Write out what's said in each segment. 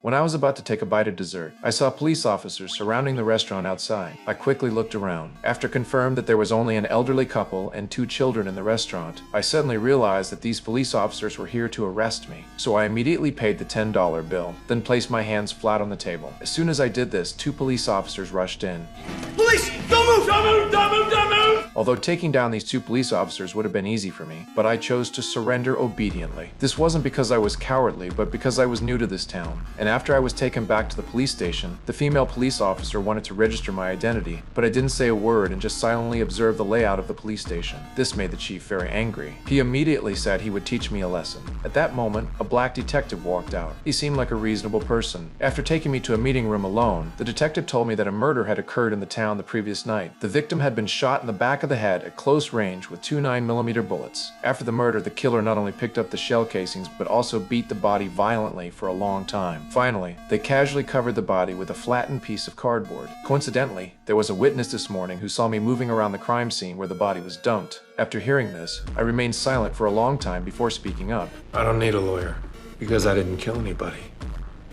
When I was about to take a bite of dessert, I saw police officers surrounding the restaurant outside. I quickly looked around. After confirmed that there was only an elderly couple and 2 children in the restaurant, I suddenly realized that these police officers were here to arrest me. So I immediately paid the $10 bill, then placed my hands flat on the table. As soon as I did this, 2 police officers rushed in. Police! Don't move! Don't move! Don't move! Don't move! Although taking down these 2 police officers would have been easy for me, but I chose to surrender obediently. This wasn't because I was cowardly, but because I was new to this town. And after I was taken back to the police station, the female police officer wanted to register my identity, but I didn't say a word and just silently observed the layout of the police station. This made the chief very angry. He immediately said he would teach me a lesson. At that moment, a black detective walked out. He seemed like a reasonable person. After taking me to a meeting room alone, the detective told me that a murder had occurred in the town the previous night. The victim had been shot in the back of the head at close range with 2 9mm bullets. After the murder, the killer not only picked up the shell casings, but also beat the body violently for a long time. Finally, they casually covered the body with a flattened piece of cardboard. Coincidentally, there was a witness this morning who saw me moving around the crime scene where the body was dumped. After hearing this, I remained silent for a long time before speaking up. I don't need a lawyer, because I didn't kill anybody.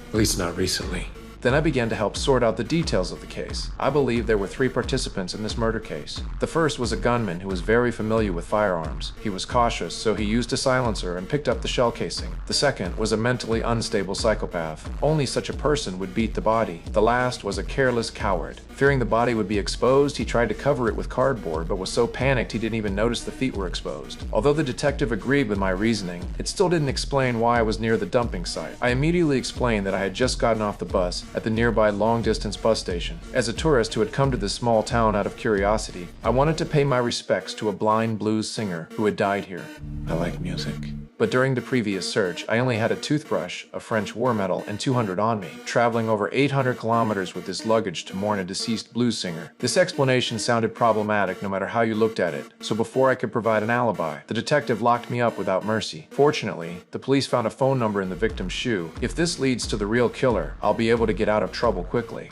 At least not recently. Then I began to help sort out the details of the case. I believe there were 3 participants in this murder case. The first was a gunman who was very familiar with firearms. He was cautious, so he used a silencer and picked up the shell casing. The second was a mentally unstable psychopath. Only such a person would beat the body. The last was a careless coward. Fearing the body would be exposed, he tried to cover it with cardboard, but was so panicked he didn't even notice the feet were exposed. Although the detective agreed with my reasoning, it still didn't explain why I was near the dumping site. I immediately explained that I had just gotten off the bus at the nearby long-distance bus station. As a tourist who had come to this small town out of curiosity, I wanted to pay my respects to a blind blues singer who had died here. I like music. But during the previous search, I only had a toothbrush, a French war medal, and 200 on me, traveling over 800 kilometers with this luggage to mourn a deceased blues singer. This explanation sounded problematic no matter how you looked at it, so before I could provide an alibi, the detective locked me up without mercy. Fortunately, the police found a phone number in the victim's shoe. If this leads to the real killer, I'll be able to get out of trouble quickly.